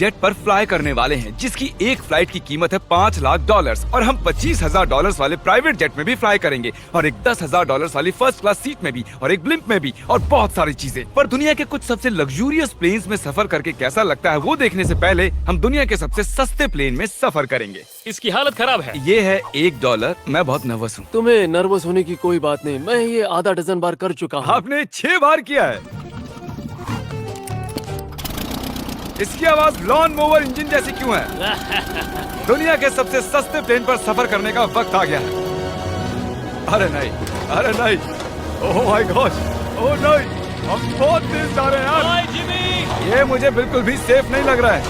Jet पर fly करने वाले हैं, जिसकी एक फ्लाइट की कीमत है $5 लाख और हम $25,000 वाले प्राइवेट जेट में भी फ्लाई करेंगे, और एक $10,000 वाली फर्स्ट क्लास सीट में भी, और एक ब्लिम्प में भी, और बहुत सारी चीजें। पर दुनिया के कुछ सबसे लग्जूरियस प्लेन्स में सफर करके कैसा लगता है वो देखने से पहले हम दुनिया के सबसे सस्ते प्लेन में सफर करेंगे। इसकी हालत खराब है। ये है $1। मैं बहुत नर्वस हूँ। तुम्हें नर्वस होने की कोई बात नहीं, मैं ये आधा डजन बार कर चुका हूँ। आपने 6 बार किया है। इसकी आवाज लॉन मोवर इंजन जैसी क्यों है? दुनिया के सबसे सस्ते प्लेन पर सफर करने का वक्त आ गया है। अरे नहीं, अरे नहीं, ओह माय गॉड, ओह नहीं, हम बहुत तेज जा रहे हैं यार। हाय जिमी, ये मुझे बिल्कुल भी सेफ नहीं लग रहा है।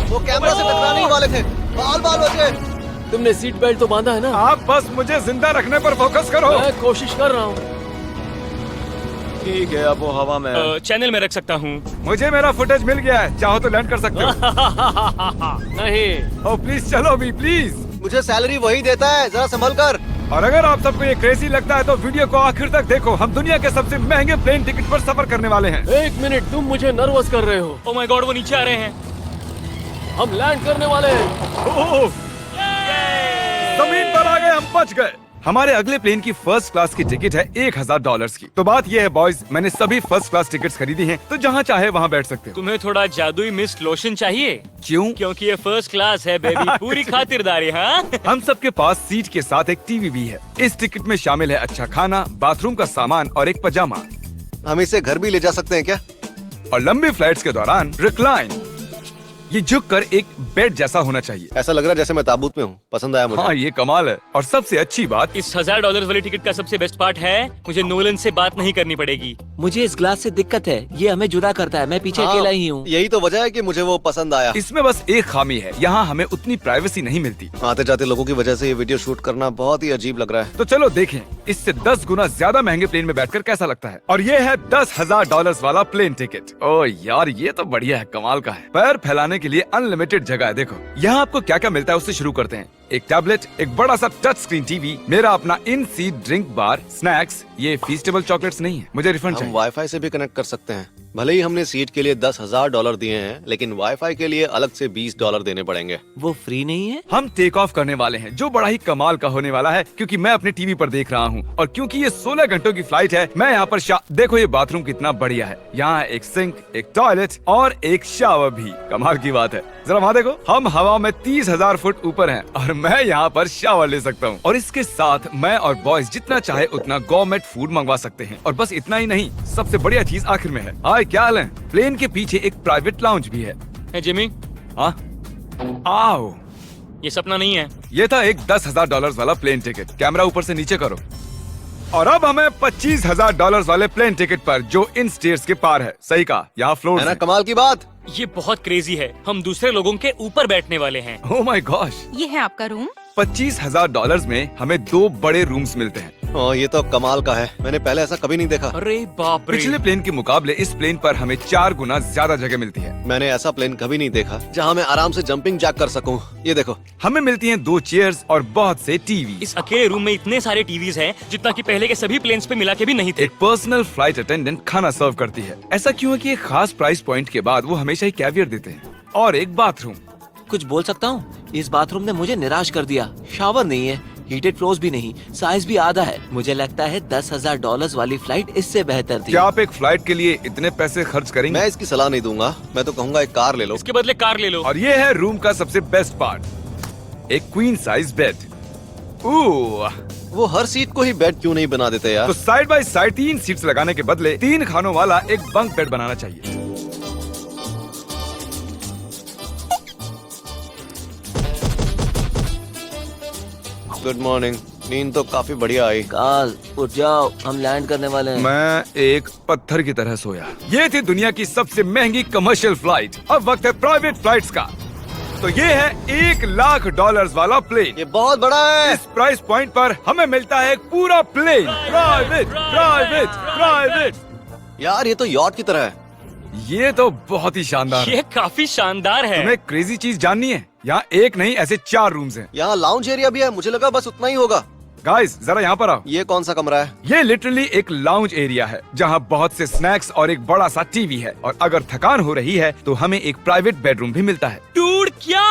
वो कैमरा से टकराने ही वाले थे। बाल बाल बचे। तुमने सीट बेल्ट तो बांधा है ना? आप बस मुझे जिंदा रखने पर फोकस करो। मैं कोशिश कर रहा हूँ। ठीक है, अब वो हवा में है। चैनल में रख सकता हूँ। मुझे मेरा फुटेज मिल गया है, चाहो तो लैंड कर सकते हो। नहीं, ओह प्लीज चलो भी प्लीज। मुझे सैलरी वही देता है, जरा संभल कर। और अगर आप सबको ये क्रेजी लगता है तो वीडियो को आखिर तक देखो। हम दुनिया के सबसे महंगे प्लेन टिकट पर सफर करने वाले हैं। 1 मिनट, तुम मुझे नर्वस कर रहे हो। ओह माय गॉड, वो नीचे आ रहे हैं। हम लैंड करने वाले हैं। ओह, जमीन पर आ गए, हम बच गए। हमारे अगले प्लेन की फर्स्ट क्लास की टिकट है $1,000 की। तो बात ये है बॉयज, मैंने सभी फर्स्ट क्लास टिकट्स खरीदी हैं, तो जहाँ चाहे वहाँ बैठ सकते हो। तुम्हें थोड़ा जादुई मिस्ट लोशन चाहिए? क्यों? क्योंकि ये फर्स्ट क्लास है बेबी, पूरी खातिरदारी। हाँ, हम सबके पास सीट के साथ एक टीवी भी है। इस टिकट में शामिल है अच्छा खाना, बाथरूम का सामान और एक पजामा। हम इसे घर भी ले जा सकते हैं क्या? और लंबी फ्लाइट्स के दौरान रिक्लाइन, ये झुककर एक बेड जैसा होना चाहिए। ऐसा लग रहा है जैसे मैं ताबूत में हूँ। पसंद आया मुझे। हाँ, ये कमाल है। और सबसे अच्छी बात, इस $1,000 वाली टिकट का सबसे बेस्ट पार्ट है, मुझे नोलन से बात नहीं करनी पड़ेगी। मुझे इस ग्लास से दिक्कत है, ये हमें जुदा करता है। मैं पीछे अकेला ही हूँ। यही तो वजह है कि मुझे वो पसंद आया। इसमें बस एक खामी है, यहाँ हमें उतनी प्राइवेसी नहीं मिलती। आते जाते लोगों की वजह से ये वीडियो शूट करना बहुत ही अजीब लग रहा है। तो चलो देखें इससे 10 गुना ज्यादा महंगे प्लेन में बैठकर कैसा लगता है। और ये है $10,000 वाला प्लेन टिकट। ओह यार, ये तो बढ़िया है, कमाल का है। पैर फैलाने के लिए अनलिमिटेड जगह है। देखो यहाँ आपको क्या क्या मिलता है, उससे शुरू करते हैं। एक टैबलेट, एक बड़ा सा टच स्क्रीन टीवी, मेरा अपना इन सीट ड्रिंक बार, स्नैक्स। ये फीस्टेबल चॉकलेट्स नहीं है, मुझे रिफंड हम चाहिए। वाईफाई से भी कनेक्ट कर सकते हैं। भले ही हमने सीट के लिए $10,000 दिए हैं, लेकिन वाईफाई के लिए अलग से $20 देने पड़ेंगे। वो फ्री नहीं है? हम टेक ऑफ करने वाले हैं, जो बड़ा ही कमाल का होने वाला है, क्योंकि मैं अपने टीवी पर देख रहा हूँ। और क्योंकि ये 16 घंटों की फ्लाइट है, मैं यहाँ पर देखो ये बाथरूम कितना बढ़िया है। यहाँ एक सिंक, एक टॉयलेट और एक शावर भी। कमाल की बात है, जरा वहाँ देखो, हम हवा में 30,000 फुट ऊपर हैं और मैं यहाँ पर शावर ले सकता हूँ। और इसके साथ मैं और बॉयज जितना चाहे उतना गवर्नमेंट फूड मंगवा सकते हैं। और बस इतना ही नहीं, सबसे बढ़िया चीज आखिर में है। हाय, क्या हाल है? प्लेन के पीछे एक प्राइवेट लाउंज भी है। है जिमी, हाँ, आओ। ये सपना नहीं है। ये था एक $10,000 वाला प्लेन टिकट। कैमरा ऊपर से नीचे करो। और अब हमें $25,000 वाले प्लेन टिकट पर, जो इन स्टेयर्स के पार है। सही कहा, यहाँ फ्लोर है ना कमाल की बात? ये बहुत क्रेजी है, हम दूसरे लोगों के ऊपर बैठने वाले हैं। Oh my gosh. ये है आपका रूम। $25,000 में हमें 2 बड़े रूम्स मिलते हैं। ये तो कमाल का है, मैंने पहले ऐसा कभी नहीं देखा। अरे बाप रे, पिछले प्लेन के मुकाबले इस प्लेन पर हमें 4 गुना ज्यादा जगह मिलती है। मैंने ऐसा प्लेन कभी नहीं देखा जहाँ मैं आराम से जंपिंग जैक कर सकूं। ये देखो, हमें मिलती हैं 2 चेयर्स और बहुत से टीवी। इस अकेले रूम में इतने सारे टीवीज हैं, जितना कि पहले के सभी प्लेन्स पे मिला के भी नहीं थे। एक पर्सनल फ्लाइट अटेंडेंट खाना सर्व करती है। ऐसा क्यों है कि एक खास प्राइस पॉइंट के बाद वो हमेशा ही कैवियर देते हैं। और एक बाथरूम। कुछ बोल सकता हूँ? इस बाथरूम ने मुझे निराश कर दिया। शावर नहीं है, हीटेड फ्लोर्स भी नहीं, साइज भी आधा है। मुझे लगता है $10,000 वाली फ्लाइट इससे बेहतर थी। क्या आप एक फ्लाइट के लिए इतने पैसे खर्च करेंगे? मैं इसकी सलाह नहीं दूंगा। मैं तो कहूँगा एक कार ले लो। इसके बदले कार ले लो। और ये है रूम का सबसे बेस्ट पार्ट, एक क्वीन साइज बेड। वो हर सीट को ही बेड क्यों नहीं बना देते यार? तो साइड बाय साइड 3 सीट्स लगाने के बदले 3 खानों वाला एक बंक बेड बनाना चाहिए। Good morning. नींद तो काफी बढ़िया आई। काल, उठ जाओ, हम लैंड करने वाले हैं। मैं एक पत्थर की तरह सोया। ये थी दुनिया की सबसे महंगी कमर्शियल फ्लाइट। अब वक्त है प्राइवेट फ्लाइट्स का। तो ये है $1,00,000 वाला प्लेन। ये बहुत बड़ा है। इस प्राइस पॉइंट पर हमें मिलता है एक पूरा प्लेन। Private, private, private. यार ये तो यॉट की तरह है। ये तो बहुत ही शानदार है। ये काफी शानदार है। तुम्हें क्रेजी चीज जाननी है? यहाँ एक नहीं, ऐसे 4 रूम्स हैं। यहाँ लाउंज एरिया भी है। मुझे लगा बस उतना ही होगा। गाइस जरा यहाँ पर आओ। ये कौन सा कमरा है? ये लिटरली एक लाउंज एरिया है जहाँ बहुत से स्नैक्स और एक बड़ा सा टीवी है, और अगर थकान हो रही है तो हमें एक प्राइवेट बेडरूम भी मिलता है। डूड क्या?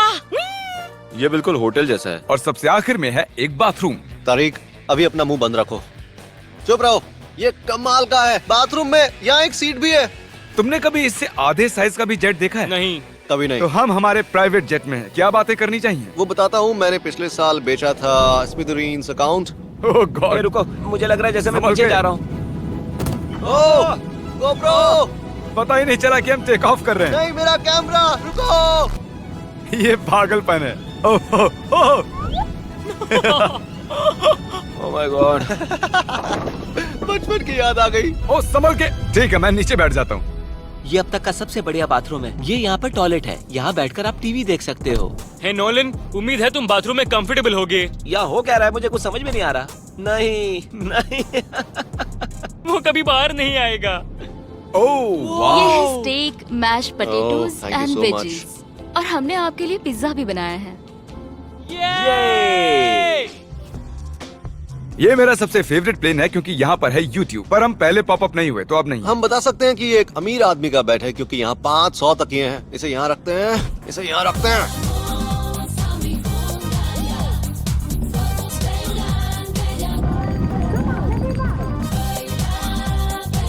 ये बिल्कुल होटल जैसा है। और सबसे आखिर में है एक बाथरूम। तारिक, अभी अपना मुंह बंद रखो, चुप रहो। ये कमाल का है। बाथरूम में यहाँ एक सीट भी है। तुमने कभी इससे आधे साइज का भी जेट देखा है? नहीं। कभी नहीं। तो हम हमारे प्राइवेट जेट में हैं। क्या बातें करनी चाहिए? वो बताता हूँ, मैंने पिछले साल बेचा था स्मिथरीन्स अकाउंट। ओह ए, गॉड, रुको, मुझे लग रहा है जैसे मैं संभल पीछे के। जा रहा हूँ। ओह गोप्रो, पता ही नहीं चला कि हम टेक ऑफ कर रहे हैं। नहीं मेरा कैमरा, रुको। ये पागलपन है। Oh oh oh. Oh my God. बचपन की याद आ गई। ओ संभल के। ठीक है, मैं नीचे बैठ जाता हूँ। ये अब तक का सबसे बढ़िया बाथरूम है। ये यहाँ पर टॉयलेट है। यहाँ बैठकर आप टीवी देख सकते हो। हे नोलन, उम्मीद है तुम बाथरूम में कंफर्टेबल होगे। या हो क्या रहा है, मुझे कुछ समझ में नहीं आ रहा। नहीं नहीं। वो कभी बाहर नहीं आएगा। ओह ये वाह। है steak, mash potatoes thank you and so veggies. और हमने आपके लिए पिज्जा भी बनाया है। ये ये मेरा सबसे फेवरेट प्लेन है क्योंकि यहाँ पर है YouTube। पर हम पहले पॉपअप नहीं हुए तो अब नहीं। हम बता सकते हैं कि ये एक अमीर आदमी का बेड है क्योंकि यहाँ 500 तकिए हैं। इसे यहाँ रखते हैं, इसे यहाँ रखते हैं।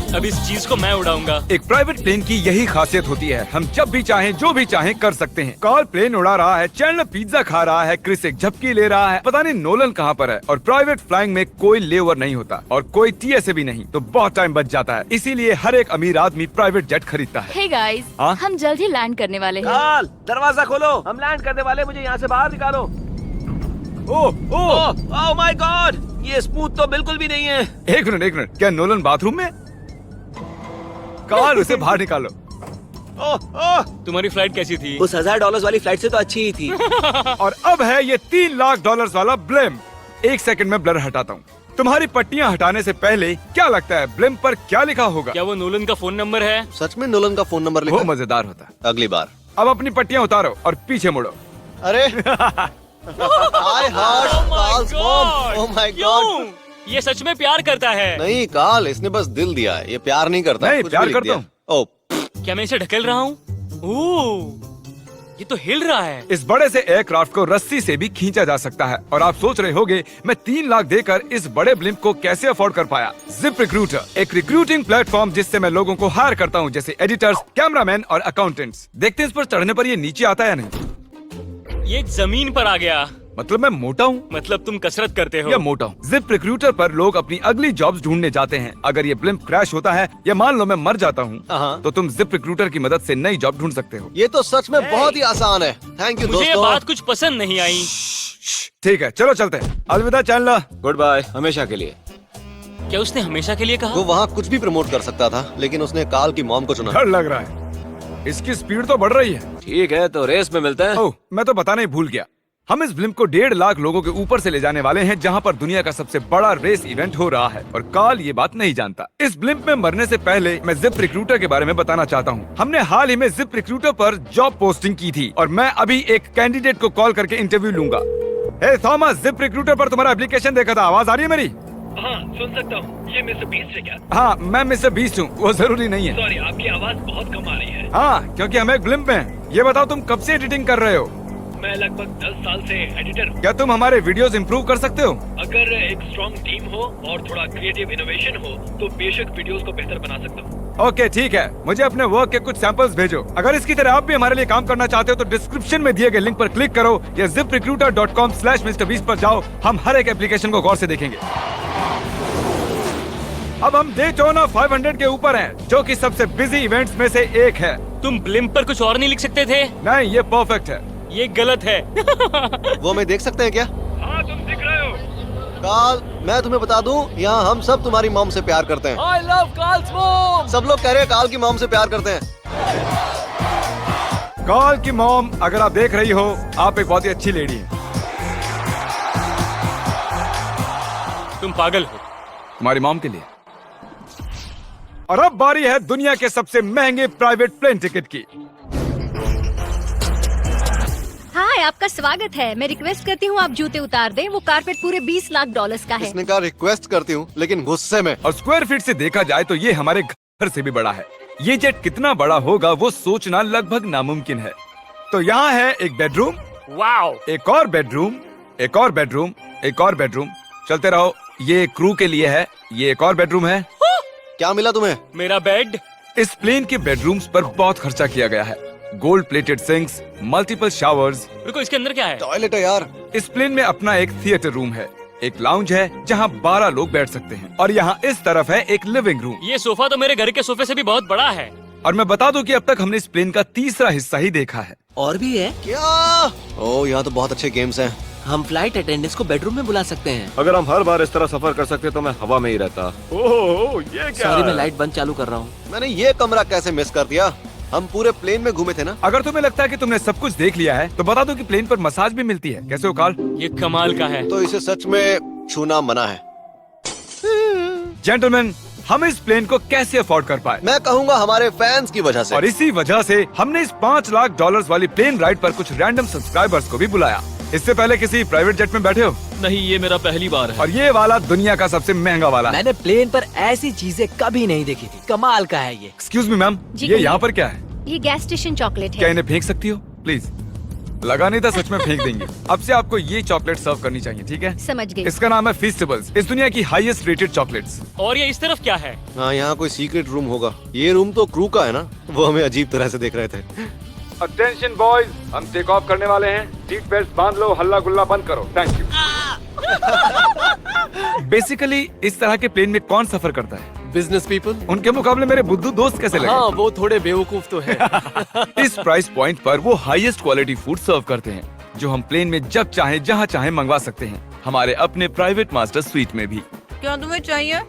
अब इस चीज को मैं उड़ाऊंगा। एक प्राइवेट प्लेन की यही खासियत होती है, हम जब भी चाहें जो भी चाहें कर सकते हैं। कार्ल प्लेन उड़ा रहा है, चैंडलर पिज्जा खा रहा है, क्रिस एक झपकी ले रहा है, पता नहीं नोलन कहाँ पर है। और प्राइवेट फ्लाइंग में कोई लेओवर नहीं होता और कोई TSA भी नहीं, तो बहुत टाइम बच जाता है। इसीलिए हर एक अमीर आदमी प्राइवेट जेट खरीदता है। हे गाइस, हाँ? हम जल्द ही लैंड करने वाले हैं। काल, दरवाजा खोलो, हम लैंड करने वाले। मुझे यहाँ से बाहर निकालो। ओह ओह, ओह माय गॉड, ये स्मूथ तो बिल्कुल भी नहीं है। एक मिनट, क्या नोलन बाथरूम में? कार्ल उसे बाहर निकालो। ओह ओह, तुम्हारी फ्लाइट कैसी थी? उस $1000 वाली फ्लाइट से तो अच्छी ही थी। और अब है ये $3 लाख वाला ब्लिम। एक सेकंड में ब्लर हटाता हूँ। तुम्हारी पट्टियाँ हटाने से पहले क्या लगता है ब्लिम पर क्या लिखा होगा? क्या वो नोलन का फोन नंबर है? सच में नोलन का फोन नंबर वो लिखा है? मजेदार होता है। अगली बार। अब अपनी पट्टियाँ उतारो और पीछे मुड़ो। अरे I heart Carl's mom. Oh my god. क्यों? ये सच में प्यार करता है। नहीं कार्ल, इसने बस दिल दिया है, ये प्यार नहीं करता। नहीं, कुछ प्यार भी लिख करता दिया। हूँ। ओह, क्या मैं इसे ढकेल रहा हूँ? ओह, ये तो हिल रहा है। इस बड़े से एयरक्राफ्ट को रस्सी से भी खींचा जा सकता है। और आप सोच रहे होंगे मैं 3 लाख देकर इस बड़े ब्लिम्प को कैसे अफोर्ड कर पाया। जिप रिक्रूटर, एक रिक्रूटिंग प्लेटफॉर्म जिससे मैं लोगों को हायर करता हूँ, जैसे एडिटर्स, कैमरामैन और अकाउंटेंट्स। देखते हैं इस पर चढ़ने पर ये नीचे आता है या नहीं। ये जमीन पर आ गया। मतलब मैं मोटा हूँ मतलब तुम कसरत करते हो। या मोटा हूँ। जिप रिक्रूटर पर लोग अपनी अगली जॉब्स ढूंढने जाते हैं। अगर ये ब्लिम्प क्रैश होता है या मान लो मैं मर जाता हूँ, हाँ। तो तुम जिप रिक्रूटर की मदद से नई जॉब ढूंढ सकते हो। ये तो सच में बहुत ही आसान है। थैंक यू मुझे ये दोस्तों। बात कुछ पसंद नहीं आई। ठीक है, चलो चलते हैं। अलविदा चैंडलर। गुड बाय, हमेशा के लिए। क्या उसने हमेशा के लिए कहा? वो वहाँ कुछ भी प्रमोट कर सकता था, लेकिन उसने कार्ल की मॉम को चुना। डर लग रहा है, इसकी स्पीड तो बढ़ रही है। ठीक है, तो रेस में मिलते हैं। ओह, मैं तो बताना ही भूल गया। हम इस ब्लिम्प को 1.5 लाख लोगों के ऊपर से ले जाने वाले हैं, जहां पर दुनिया का सबसे बड़ा रेस इवेंट हो रहा है। और कार्ल ये बात नहीं जानता। इस ब्लिम्प में मरने से पहले मैं जिप रिक्रूटर के बारे में बताना चाहता हूँ। हमने हाल ही में जिप रिक्रूटर पर जॉब पोस्टिंग की थी और मैं अभी एक कैंडिडेट को कॉल करके इंटरव्यू लूंगा। हे थॉमस, जिप रिक्रूटर पर तुम्हारा एप्लीकेशन देखा था। आवाज आ रही है मेरी? हाँ, सुन सकता हूँ। ये मिस्टर बीस्ट है क्या? हाँ, मैं मिस्टर बीस्ट हूँ। वो जरूरी नहीं है। सॉरी, आपकी आवाज बहुत कम आ रही है। हाँ, क्योंकि हम एक ब्लिम्प में हैं। ये बताओ तुम कब से एडिटिंग कर रहे हो? मैं लगभग 10 साल से एडिटर हूँ। क्या तुम हमारे वीडियोस इंप्रूव कर सकते हो? अगर एक स्ट्रॉन्ग टीम हो और थोड़ा क्रिएटिव इनोवेशन हो तो बेशक वीडियोस को बेहतर बना सकता हूँ। ओके, ठीक है। मुझे अपने वर्क के कुछ सैंपल्स भेजो। अगर इसकी तरह आप भी हमारे लिए काम करना चाहते हो तो डिस्क्रिप्शन में दिए गए लिंक पर क्लिक करो या ziprecruiter.com/MrBeast पर जाओ। हम हर एक एप्लीकेशन को गौर से देखेंगे। अब हम डेटोना 500 के ऊपर हैं, जो कि सबसे बिजी इवेंट्स में से एक है। तुम ब्लिम्प पर कुछ और नहीं लिख सकते थे? नहीं, ये परफेक्ट है। ये गलत है। वो हमें देख सकते हैं क्या? हाँ, तुम दिख रहे हो। कार्ल, मैं तुम्हें बता दूं, यहाँ हम सब तुम्हारी मॉम से प्यार करते हैं। I love Carl's mom. सब लोग कह रहे हैं कार्ल की मॉम से प्यार करते हैं। कार्ल की मॉम, अगर आप देख रही हो, आप एक बहुत ही अच्छी लेडी हैं। तुम पागल हो। हमारी मॉम के लिए। और अब बारी है दुनिया के सबसे महंगे प्राइवेट प्लेन टिकट की। हाय, आपका स्वागत है। मैं रिक्वेस्ट करती हूँ आप जूते उतार दें। वो कारपेट पूरे 20 लाख डॉलर्स का है। इसने कहा रिक्वेस्ट करती हूँ, लेकिन गुस्से में। और स्क्वायर फीट से देखा जाए तो ये हमारे घर से भी बड़ा है। ये जेट कितना बड़ा होगा वो सोचना लगभग नामुमकिन है। तो यहाँ है एक बेडरूम, वाओ, एक और बेडरूम, एक और बेडरूम, एक और बेडरूम। चलते रहो। ये क्रू के लिए है। ये एक और बेडरूम है। क्या मिला तुम्हें? मेरा बेड। इस प्लेन के बेडरूम्स पर बहुत खर्चा किया गया है। Gold plated sinks, multiple showers. रुको, इसके अंदर क्या है? टॉयलेट है यार। इस प्लेन में अपना एक थिएटर रूम है, एक लाउंज है जहाँ 12 लोग बैठ सकते हैं, और यहाँ इस तरफ है एक लिविंग रूम। ये सोफा तो मेरे घर के सोफे से भी बहुत बड़ा है। और मैं बता दूं कि अब तक हमने इस प्लेन का तीसरा हिस्सा ही देखा है। और भी है। क्या? ओह, यहाँ तो बहुत अच्छे गेम्स हैं। हम फ्लाइट अटेंडेंट्स को बेडरूम में बुला सकते हैं। अगर हम हर बार इस तरह सफर कर सकते तो मैं हवा में ही रहता। ओह, ये क्या सॉरी, मैं है? लाइट बंद चालू कर रहा हूँ। मैंने ये कमरा कैसे मिस कर दिया? हम पूरे प्लेन में घूमे थे ना। अगर तुम्हें लगता है कि तुमने सब कुछ देख लिया है तो बता दो कि प्लेन पर मसाज भी मिलती है। कैसे हो कार्ल? ये कमाल का है। तो इसे सच में छूना मना है। जेंटलमैन, हम इस प्लेन को कैसे अफोर्ड कर पाए? मैं कहूँगा हमारे फैंस की वजह से। और इसी वजह से हमने इस 5 लाख डॉलर्स वाली प्लेन राइड पर कुछ रैंडम सब्सक्राइबर्स को भी बुलाया। इससे पहले किसी प्राइवेट जेट में बैठे हो? नहीं, ये मेरा पहली बार है। और ये वाला दुनिया का सबसे महंगा वाला है। मैंने प्लेन पर ऐसी चीजें कभी नहीं देखी थी। कमाल का है ये। एक्सक्यूज मी मैम, जी ये कहिए। यहाँ पर क्या है? ये गैस स्टेशन चॉकलेट क्या है। इन्हें फेंक सकती हो प्लीज? लगा नहीं था, सच में फेंक देंगे। अब से आपको ये चॉकलेट सर्व करनी चाहिए, ठीक है? समझ गई। इसका नाम है फीस्टेबल्स, इस दुनिया की हाईएस्ट रेटेड चॉकलेट्स। और ये इस तरफ क्या है? हाँ, यहाँ कोई सीक्रेट रूम होगा। ये रूम तो क्रू का है ना, वो हमें अजीब तरह से देख रहे थे। अटेंशन बॉयज, हम टेक ऑफ करने वाले हैं। सीट बेल्ट बांध लो, हल्ला गुल्ला बंद करो। Thank you. बेसिकली इस तरह के प्लेन में कौन सफर करता है? Business people. उनके मुकाबले मेरे बुद्धू दोस्त कैसे लगे? हाँ, वो थोड़े बेवकूफ तो है। इस प्राइस पॉइंट पर वो हाईएस्ट क्वालिटी फूड सर्व करते हैं, जो हम प्लेन में जब चाहे जहाँ चाहे मंगवा सकते हैं, हमारे अपने प्राइवेट मास्टर स्वीट में भी। क्या तुम्हें चाहिए?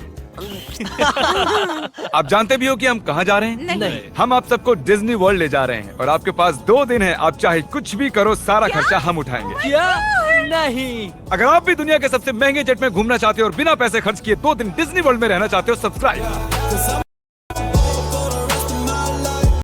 आप जानते भी हो कि हम कहाँ जा रहे हैं? नहीं। हम आप सबको डिज्नी वर्ल्ड ले जा रहे हैं, और आपके पास 2 दिन है। आप चाहे कुछ भी करो, सारा खर्चा हम उठाएंगे। क्या? नहीं। अगर आप भी दुनिया के सबसे महंगे जेट में घूमना चाहते हो और बिना पैसे खर्च किए 2 दिन डिज्नी वर्ल्ड में रहना चाहते हो, सब्सक्राइब।